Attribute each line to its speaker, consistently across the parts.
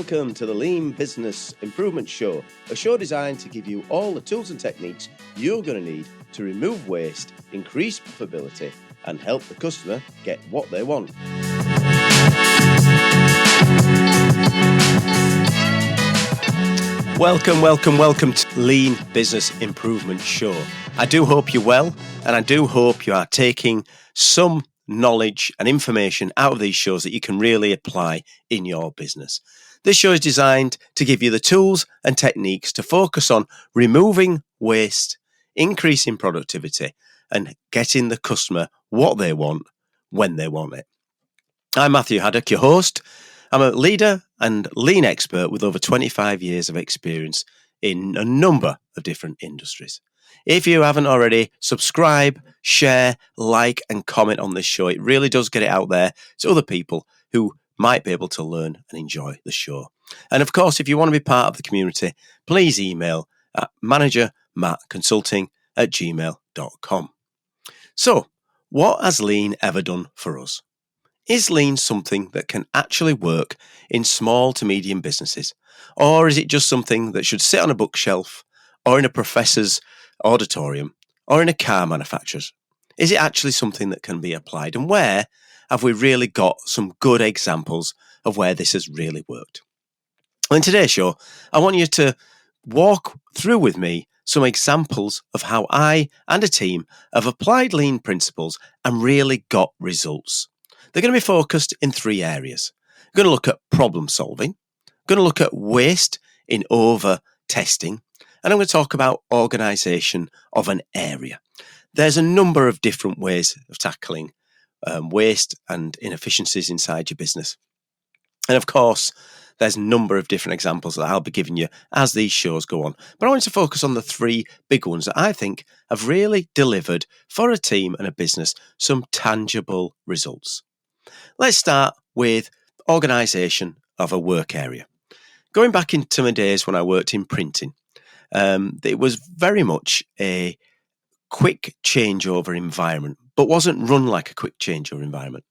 Speaker 1: Welcome to the Lean Business Improvement Show, a show designed to give you all the tools and techniques you're going to need to remove waste, increase profitability, and help the customer get what they want. Welcome to Lean Business Improvement Show. I do hope you're well, and I do hope you are taking some knowledge and information out of these shows that you can really apply in your business. This show is designed to give you the tools and techniques to focus on removing waste, increasing productivity, and getting the customer what they want when they want it. I'm Matthew Haddock, your host. I'm a leader and lean expert with over 25 years of experience in a number of different industries. If you haven't already, subscribe, share, like, and comment on this show. It really does get it out there to other people who might be able to learn and enjoy the show. And of course, if you want to be part of the community, please email at managermattconsulting@gmail.com. So, what has Lean ever done for us? Is Lean something that can actually work in small to medium businesses? Or is it just something that should sit on a bookshelf or in a professor's auditorium or in a car manufacturer's? Is it actually something that can be applied? And where have we really got some good examples of where this has really worked? Well, in today's show, I want you to walk through with me some examples of how I and a team have applied Lean principles and really got results. They're going to be focused in three areas. We're going to look at problem solving, we're going to look at waste in over testing, and I'm going to talk about organisation of an area. There's a number of different ways of tackling waste and inefficiencies inside your business. And of course, there's a number of different examples that I'll be giving you as these shows go on. But I want to focus on the three big ones that I think have really delivered for a team and a business some tangible results. Let's start with organisation of a work area. Going back into my days when I worked in printing, it was very much a quick changeover environment, but wasn't run like a quick changeover environment.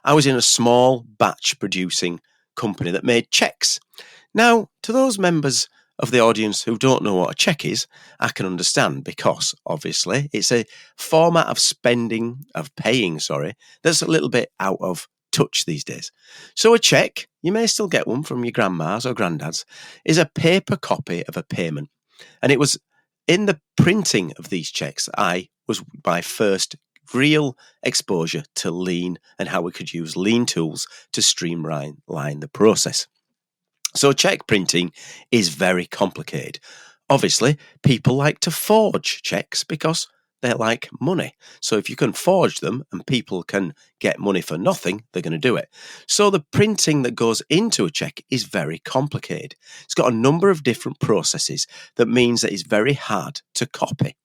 Speaker 1: I was in a small batch producing company that made checks. Now, to those members of the audience who don't know what a check is, I can understand because obviously it's a format of paying, that's a little bit out of touch these days. So a check, you may still get one from your grandma's or granddad's, is a paper copy of a payment. And it was in the printing of these checks I was my first real exposure to Lean and how we could use Lean tools to streamline the process. So check printing is very complicated. Obviously, people like to forge checks because they're like money. So if you can forge them and people can get money for nothing, they're going to do it. So the printing that goes into a check is very complicated. It's got a number of different processes that means that it's very hard to copy.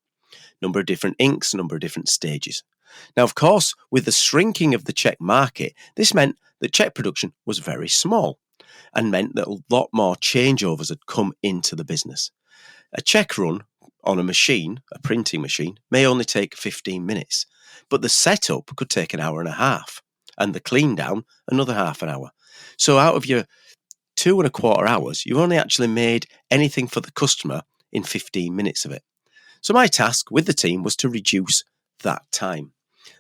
Speaker 1: Number of different inks, number of different stages. Now, of course, with the shrinking of the check market, this meant that check production was very small and meant that a lot more changeovers had come into the business. A check run on a printing machine, may only take 15 minutes, but the setup could take an hour and a half and the clean down another half an hour. So out of your 2.25 hours, you only actually made anything for the customer in 15 minutes of it. So my task with the team was to reduce that time.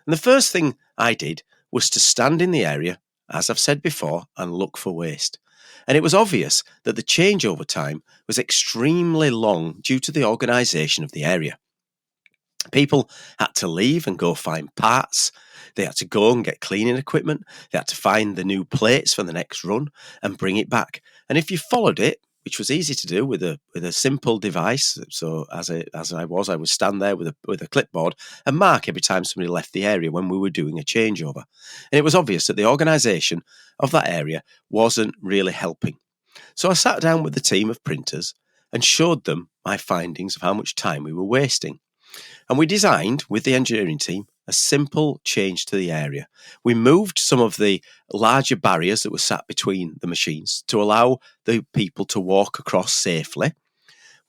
Speaker 1: And the first thing I did was to stand in the area, as I've said before, and look for waste. And it was obvious that the changeover time was extremely long due to the organisation of the area. People had to leave and go find parts. They had to go and get cleaning equipment. They had to find the new plates for the next run and bring it back. And if you followed it, which was easy to do with a simple device, so as I would stand there with a clipboard and mark every time somebody left the area when we were doing a changeover. And it was obvious that the organisation of that area wasn't really helping. So I sat down with the team of printers and showed them my findings of how much time we were wasting. And we designed, with the engineering team, a simple change to the area. We moved some of the larger barriers that were sat between the machines to allow the people to walk across safely.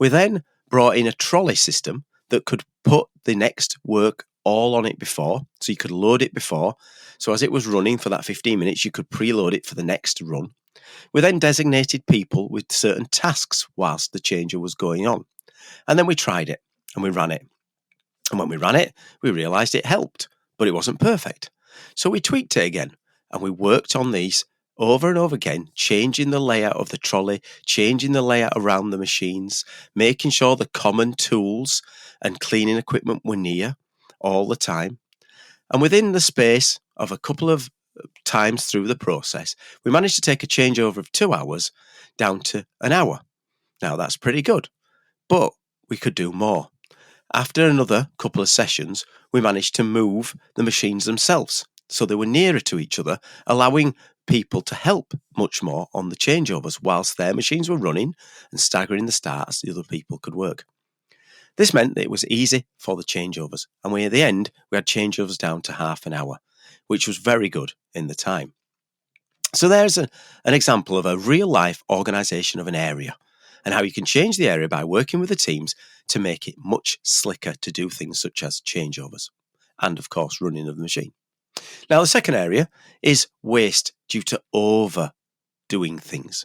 Speaker 1: We then brought in a trolley system that could put the next work all on it before, so you could load it before. So as it was running for that 15 minutes, you could preload it for the next run. We then designated people with certain tasks whilst the changeover was going on. And then we tried it and we ran it. And when we ran it, we realised it helped, but it wasn't perfect. So we tweaked it again and we worked on these over and over again, changing the layout of the trolley, changing the layout around the machines, making sure the common tools and cleaning equipment were near all the time. And within the space of a couple of times through the process, we managed to take a changeover of 2 hours down to an hour. Now that's pretty good, but we could do more. After another couple of sessions, we managed to move the machines themselves so they were nearer to each other, allowing people to help much more on the changeovers whilst their machines were running and staggering the starts the other people could work. This meant that it was easy for the changeovers, and at the end, we had changeovers down to half an hour, which was very good in the time. So there's an example of a real-life organisation of an area and how you can change the area by working with the teams to make it much slicker to do things such as changeovers and, of course, running of the machine. Now, the second area is waste due to overdoing things.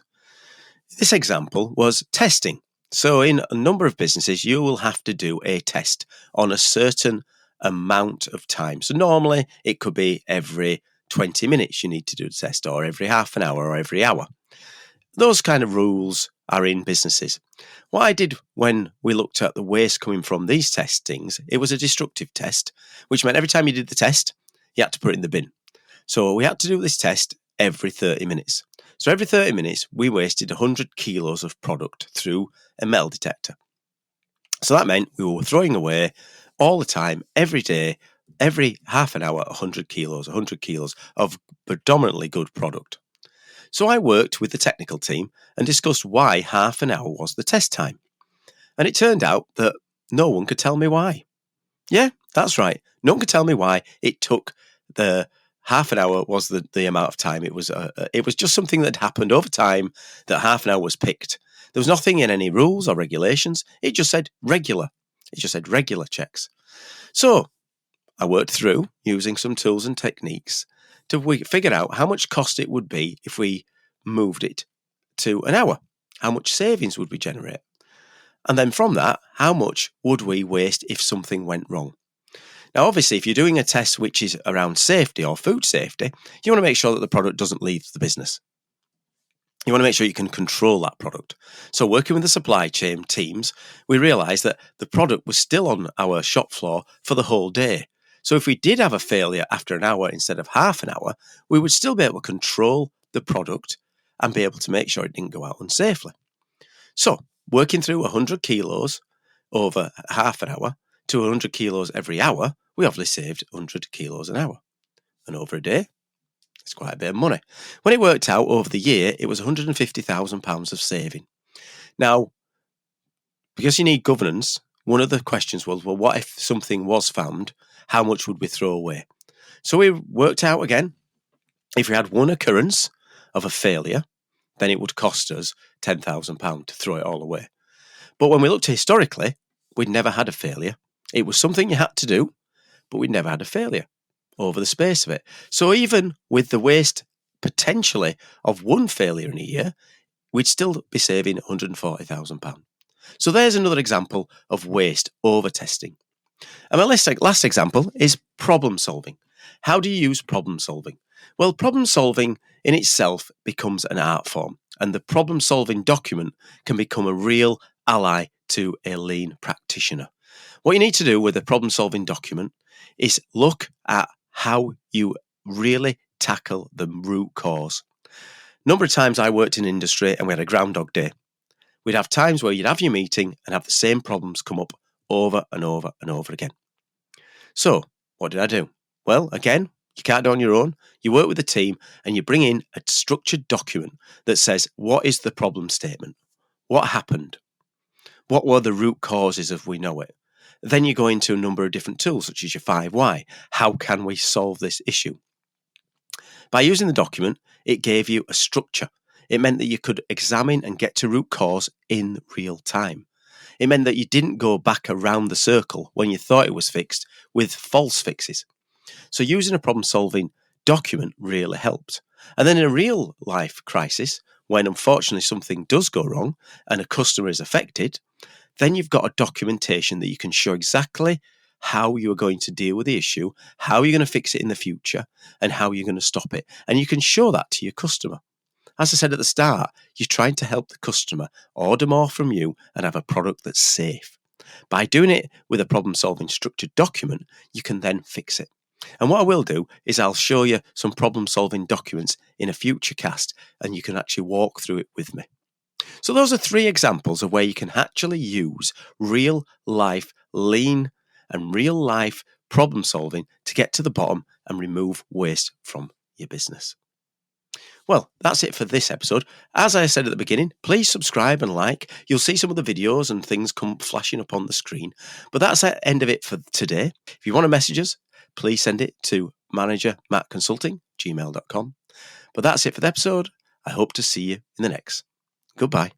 Speaker 1: This example was testing. So in a number of businesses, you will have to do a test on a certain amount of time. So normally it could be every 20 minutes you need to do the test, or every half an hour, or every hour. Those kind of rules are in businesses. What I did when we looked at the waste coming from these testings, it was a destructive test, which meant every time you did the test, you had to put it in the bin. So we had to do this test every 30 minutes. So every 30 minutes, we wasted 100 kilos of product through a metal detector. So that meant we were throwing away all the time, every day, every half an hour, 100 kilos of predominantly good product. So I worked with the technical team and discussed why half an hour was the test time. And it turned out that no one could tell me why. Yeah, that's right. No one could tell me why it took the half an hour was the amount of time. It was just something that happened over time that half an hour was picked. There was nothing in any rules or regulations. It just said regular. It just said regular checks. So I worked through using some tools and techniques to figure out how much cost it would be if we moved it to an hour. How much savings would we generate? And then from that, how much would we waste if something went wrong? Now, obviously, if you're doing a test which is around safety or food safety, you want to make sure that the product doesn't leave the business. You want to make sure you can control that product. So working with the supply chain teams, we realised that the product was still on our shop floor for the whole day. So if we did have a failure after an hour instead of half an hour, we would still be able to control the product and be able to make sure it didn't go out unsafely. So working through 100 kilos over half an hour to 100 kilos every hour, we obviously saved 100 kilos an hour. And over a day, it's quite a bit of money. When it worked out over the year, it was £150,000 of saving. Now, because you need governance, one of the questions was, well, what if something was found? How much would we throw away? So we worked out again, if we had one occurrence of a failure, then it would cost us £10,000 to throw it all away. But when we looked historically, we'd never had a failure. It was something you had to do, but we'd never had a failure over the space of it. So even with the waste potentially of one failure in a year, we'd still be saving £140,000. So there's another example of waste over testing. And my last example is problem solving. How do you use problem solving? Well, problem solving in itself becomes an art form, and the problem solving document can become a real ally to a lean practitioner. What you need to do with a problem solving document is look at how you really tackle the root cause. A number of times I worked in industry and we had a Groundhog Day. We'd have times where you'd have your meeting and have the same problems come up over and over and over again. So what did I do? Well, again, you can't do it on your own. You work with a team and you bring in a structured document that says, what is the problem statement? What happened? What were the root causes if we know it? Then you go into a number of different tools, such as your 5 why. How can we solve this issue? By using the document, it gave you a structure. It meant that you could examine and get to root cause in real time. It meant that you didn't go back around the circle when you thought it was fixed with false fixes. So using a problem-solving document really helped. And then in a real life crisis, when unfortunately something does go wrong and a customer is affected, then you've got a documentation that you can show exactly how you are going to deal with the issue, how you're going to fix it in the future, and how you're going to stop it. And you can show that to your customer. As I said at the start, you're trying to help the customer order more from you and have a product that's safe. By doing it with a problem-solving structured document, you can then fix it. And what I will do is I'll show you some problem-solving documents in a future cast, and you can actually walk through it with me. So those are 3 examples of where you can actually use real-life lean and real-life problem-solving to get to the bottom and remove waste from your business. Well, that's it for this episode. As I said at the beginning, please subscribe and like. You'll see some of the videos and things come flashing up on the screen. But that's the end of it for today. If you want to message us, please send it to managermattconsulting@gmail.com. But that's it for the episode. I hope to see you in the next. Goodbye.